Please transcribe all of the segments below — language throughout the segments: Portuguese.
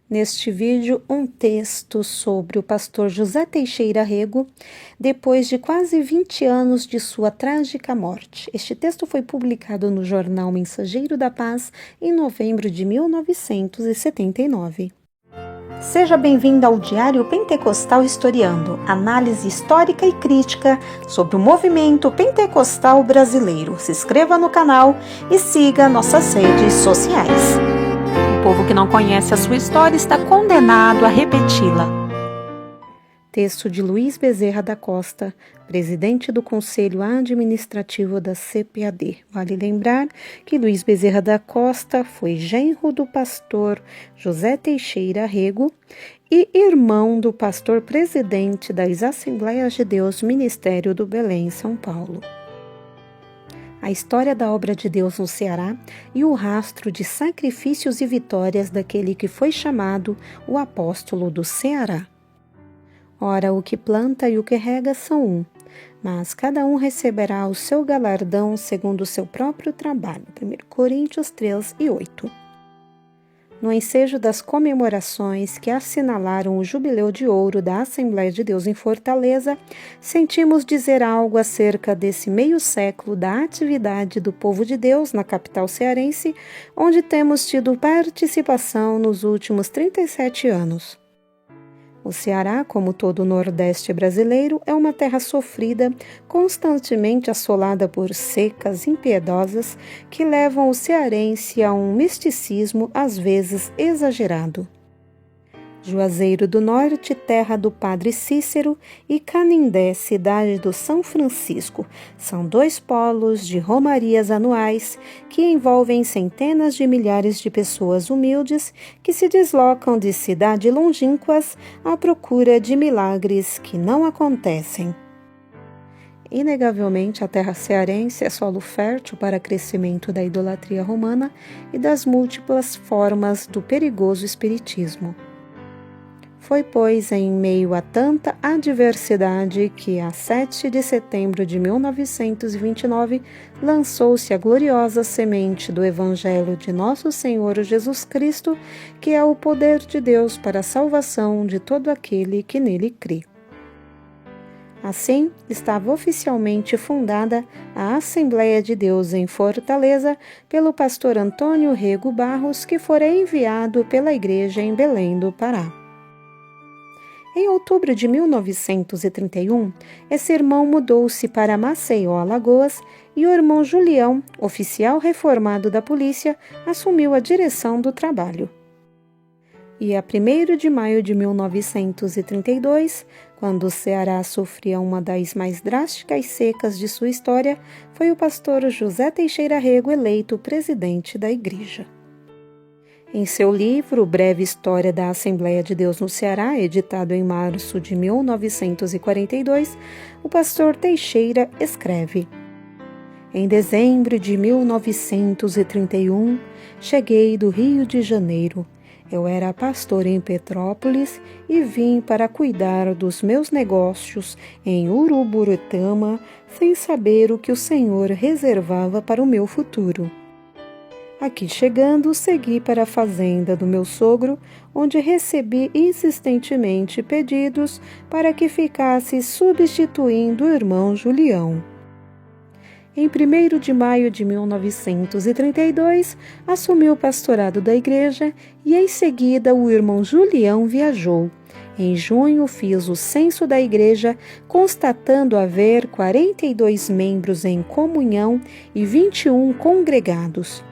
Neste vídeo, um texto sobre o pastor José Teixeira Rego, depois de quase 20 anos de sua trágica morte. Este texto foi publicado no jornal Mensageiro da Paz em novembro de 1979. Seja bem-vindo ao Diário Pentecostal Historiando, análise histórica e crítica sobre o movimento pentecostal brasileiro. Se inscreva no canal e siga nossas redes sociais. O povo que não conhece a sua história está condenado a repeti-la. Texto de Luiz Bezerra da Costa, presidente do Conselho Administrativo da CPAD. Vale lembrar que Luiz Bezerra da Costa foi genro do pastor José Teixeira Rego e irmão do pastor presidente das Assembleias de Deus Ministério do Belém, São Paulo. A história da obra de Deus no Ceará e o rastro de sacrifícios e vitórias daquele que foi chamado o apóstolo do Ceará. Ora, o que planta e o que rega são um, mas cada um receberá o seu galardão segundo o seu próprio trabalho. 1 Coríntios 3:8. No ensejo das comemorações que assinalaram o Jubileu de Ouro da Assembleia de Deus em Fortaleza, sentimos dizer algo acerca desse meio século da atividade do povo de Deus na capital cearense, onde temos tido participação nos últimos 37 anos. O Ceará, como todo o Nordeste brasileiro, é uma terra sofrida, constantemente assolada por secas impiedosas que levam o cearense a um misticismo às vezes exagerado. Juazeiro do Norte, terra do Padre Cícero, e Canindé, cidade do São Francisco, são dois polos de romarias anuais que envolvem centenas de milhares de pessoas humildes que se deslocam de cidades longínquas à procura de milagres que não acontecem. Inegavelmente, a terra cearense é solo fértil para crescimento da idolatria romana e das múltiplas formas do perigoso espiritismo. Foi, pois, em meio a tanta adversidade que, a 7 de setembro de 1929, lançou-se a gloriosa semente do Evangelho de Nosso Senhor Jesus Cristo, que é o poder de Deus para a salvação de todo aquele que nele crê. Assim, estava oficialmente fundada a Assembleia de Deus em Fortaleza pelo pastor Antônio Rego Barros, que fora enviado pela igreja em Belém do Pará. Em outubro de 1931, esse irmão mudou-se para Maceió, Alagoas, e o irmão Julião, oficial reformado da polícia, assumiu a direção do trabalho. E a 1º de maio de 1932, quando o Ceará sofria uma das mais drásticas secas de sua história, foi o pastor José Teixeira Rego eleito presidente da igreja. Em seu livro Breve História da Assembleia de Deus no Ceará, editado em março de 1942, o pastor Teixeira escreve: Em dezembro de 1931, cheguei do Rio de Janeiro. Eu era pastor em Petrópolis e vim para cuidar dos meus negócios em Uruburetama, sem saber o que o Senhor reservava para o meu futuro. Aqui chegando, segui para a fazenda do meu sogro, onde recebi insistentemente pedidos para que ficasse substituindo o irmão Julião. Em 1º de maio de 1932, assumi o pastorado da igreja e em seguida o irmão Julião viajou. Em junho, fiz o censo da igreja, constatando haver 42 membros em comunhão e 21 congregados.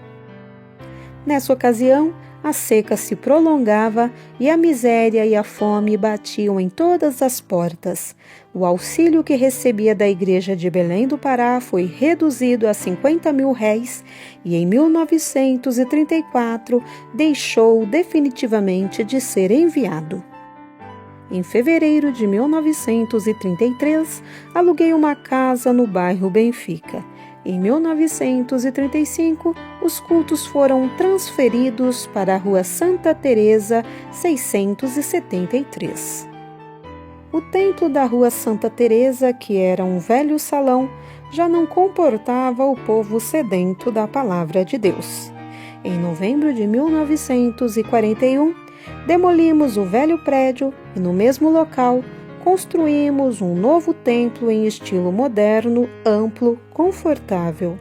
Nessa ocasião, a seca se prolongava e a miséria e a fome batiam em todas as portas. O auxílio que recebia da igreja de Belém do Pará foi reduzido a 50 mil réis e em 1934 deixou definitivamente de ser enviado. Em fevereiro de 1933, aluguei uma casa no bairro Benfica. Em 1935, os cultos foram transferidos para a Rua Santa Teresa, 673. O templo da Rua Santa Teresa, que era um velho salão, já não comportava o povo sedento da palavra de Deus. Em novembro de 1941, Demolimos o velho prédio e, no mesmo local, construímos um novo templo em estilo moderno, amplo, confortável.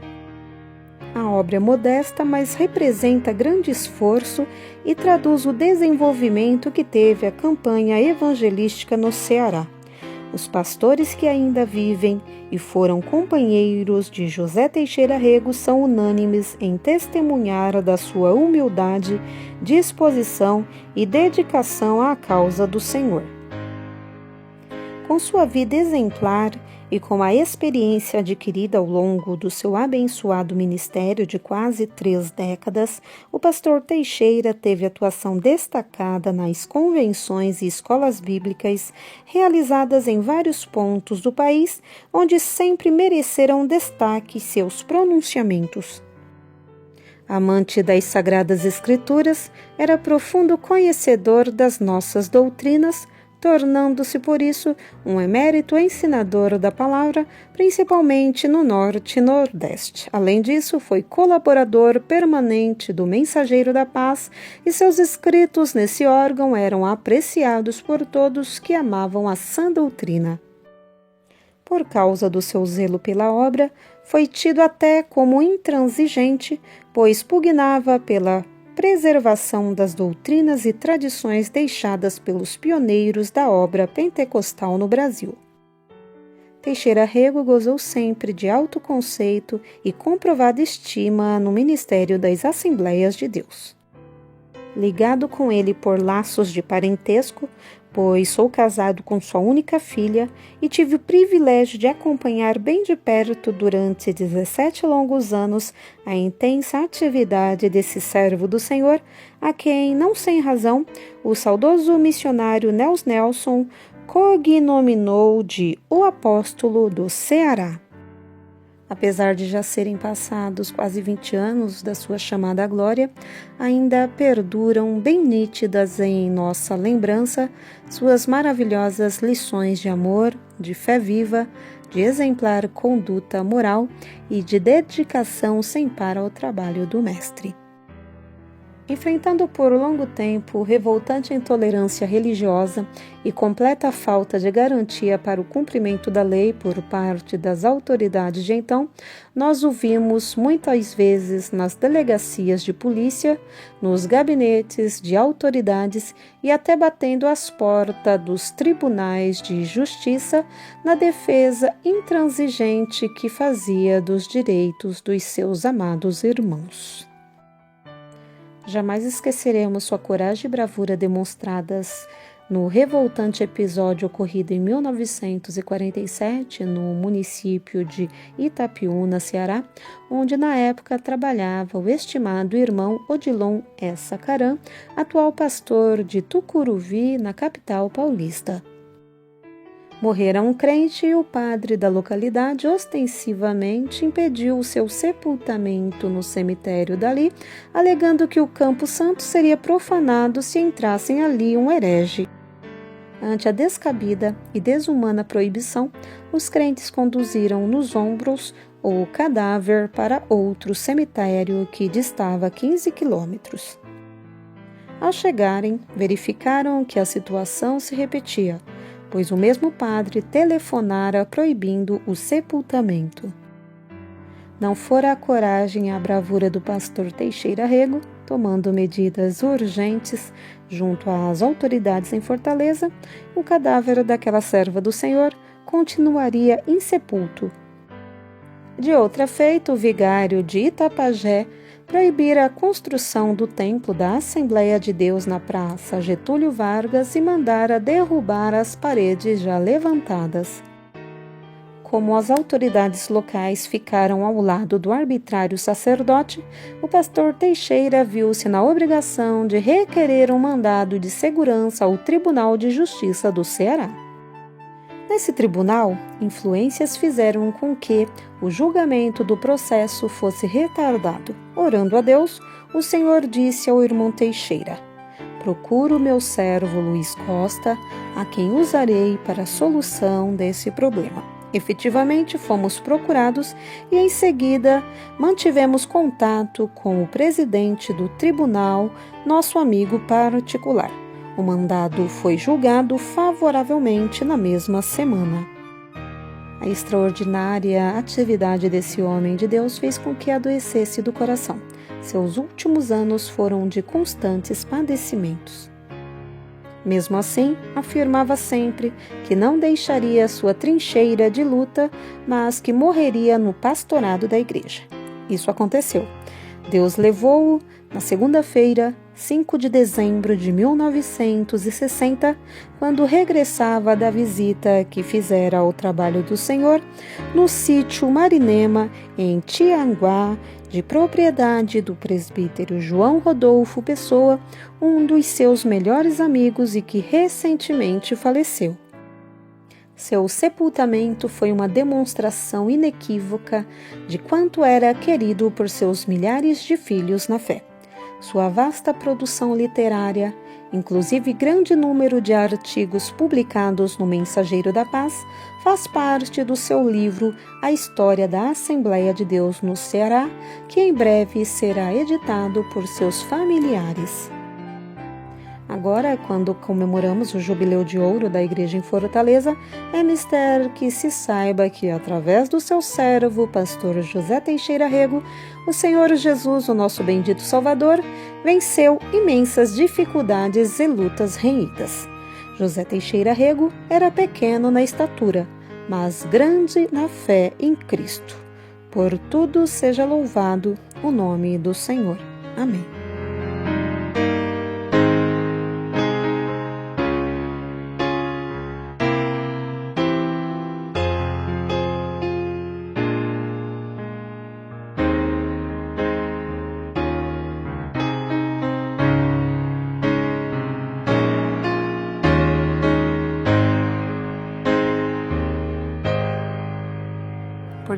A obra é modesta, mas representa grande esforço e traduz o desenvolvimento que teve a campanha evangelística no Ceará. Os pastores que ainda vivem e foram companheiros de José Teixeira Rego são unânimes em testemunhar da sua humildade, disposição e dedicação à causa do Senhor. Com sua vida exemplar e com a experiência adquirida ao longo do seu abençoado ministério de quase 3 décadas, o pastor Teixeira teve atuação destacada nas convenções e escolas bíblicas realizadas em vários pontos do país, onde sempre mereceram destaque seus pronunciamentos. Amante das Sagradas Escrituras, era profundo conhecedor das nossas doutrinas, tornando-se, por isso, um emérito ensinador da palavra, principalmente no Norte e Nordeste. Além disso, foi colaborador permanente do Mensageiro da Paz e seus escritos nesse órgão eram apreciados por todos que amavam a sã doutrina. Por causa do seu zelo pela obra, foi tido até como intransigente, pois pugnava pela preservação das doutrinas e tradições deixadas pelos pioneiros da obra pentecostal no Brasil. Teixeira Rego gozou sempre de alto conceito e comprovada estima no ministério das Assembleias de Deus. Ligado com ele por laços de parentesco, pois sou casado com sua única filha e tive o privilégio de acompanhar bem de perto durante 17 longos anos a intensa atividade desse servo do Senhor, a quem, não sem razão, o saudoso missionário Nels Nelson cognominou de o Apóstolo do Ceará. Apesar de já serem passados quase 20 anos da sua chamada à glória, ainda perduram bem nítidas em nossa lembrança suas maravilhosas lições de amor, de fé viva, de exemplar conduta moral e de dedicação sem par ao trabalho do Mestre. Enfrentando por longo tempo revoltante intolerância religiosa e completa falta de garantia para o cumprimento da lei por parte das autoridades de então, nós o vimos muitas vezes nas delegacias de polícia, nos gabinetes de autoridades e até batendo às portas dos tribunais de justiça na defesa intransigente que fazia dos direitos dos seus amados irmãos. Jamais esqueceremos sua coragem e bravura demonstradas no revoltante episódio ocorrido em 1947 no município de Itapiúna, Ceará, onde na época trabalhava o estimado irmão Odilon Essa Caram, atual pastor de Tucuruvi, na capital paulista. Morrera um crente e o padre da localidade ostensivamente impediu o seu sepultamento no cemitério dali, alegando que o Campo Santo seria profanado se entrassem ali um herege. Ante a descabida e desumana proibição, os crentes conduziram nos ombros o cadáver para outro cemitério que distava 15 quilômetros. Ao chegarem, verificaram que a situação se repetia, pois o mesmo padre telefonara proibindo o sepultamento. Não fora a coragem e a bravura do pastor Teixeira Rego, tomando medidas urgentes junto às autoridades em Fortaleza, o cadáver daquela serva do Senhor continuaria insepulto. De outra feita, o vigário de Itapajé proibira a construção do templo da Assembleia de Deus na Praça Getúlio Vargas e mandara derrubar as paredes já levantadas. Como as autoridades locais ficaram ao lado do arbitrário sacerdote, o pastor Teixeira viu-se na obrigação de requerer um mandado de segurança ao Tribunal de Justiça do Ceará. Nesse tribunal, influências fizeram com que o julgamento do processo fosse retardado. Orando a Deus, o Senhor disse ao irmão Teixeira: "Procuro meu servo Luiz Costa, a quem usarei para a solução desse problema." Efetivamente, fomos procurados e, em seguida, mantivemos contato com o presidente do tribunal, nosso amigo particular. O mandado foi julgado favoravelmente na mesma semana. A extraordinária atividade desse homem de Deus fez com que adoecesse do coração. Seus últimos anos foram de constantes padecimentos. Mesmo assim, afirmava sempre que não deixaria sua trincheira de luta, mas que morreria no pastorado da igreja. Isso aconteceu. Deus levou-o na segunda-feira, 5 de dezembro de 1960, quando regressava da visita que fizera ao trabalho do Senhor no sítio Marinema, em Tianguá, de propriedade do presbítero João Rodolfo Pessoa, um dos seus melhores amigos e que recentemente faleceu. Seu sepultamento foi uma demonstração inequívoca de quanto era querido por seus milhares de filhos na fé. Sua vasta produção literária, inclusive grande número de artigos publicados no Mensageiro da Paz, faz parte do seu livro A História da Assembleia de Deus no Ceará, que em breve será editado por seus familiares. Agora, quando comemoramos o Jubileu de Ouro da Igreja em Fortaleza, é mister que se saiba que, através do seu servo, pastor José Teixeira Rego, o Senhor Jesus, o nosso bendito Salvador, venceu imensas dificuldades e lutas renhidas. José Teixeira Rego era pequeno na estatura, mas grande na fé em Cristo. Por tudo seja louvado o nome do Senhor. Amém.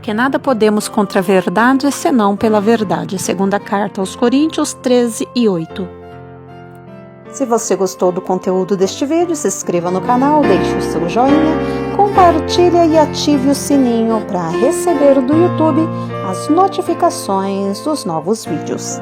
Porque nada podemos contra a verdade, senão pela verdade. Segunda carta aos Coríntios 13:8. Se você gostou do conteúdo deste vídeo, se inscreva no canal, deixe o seu joinha, compartilhe e ative o sininho para receber do YouTube as notificações dos novos vídeos.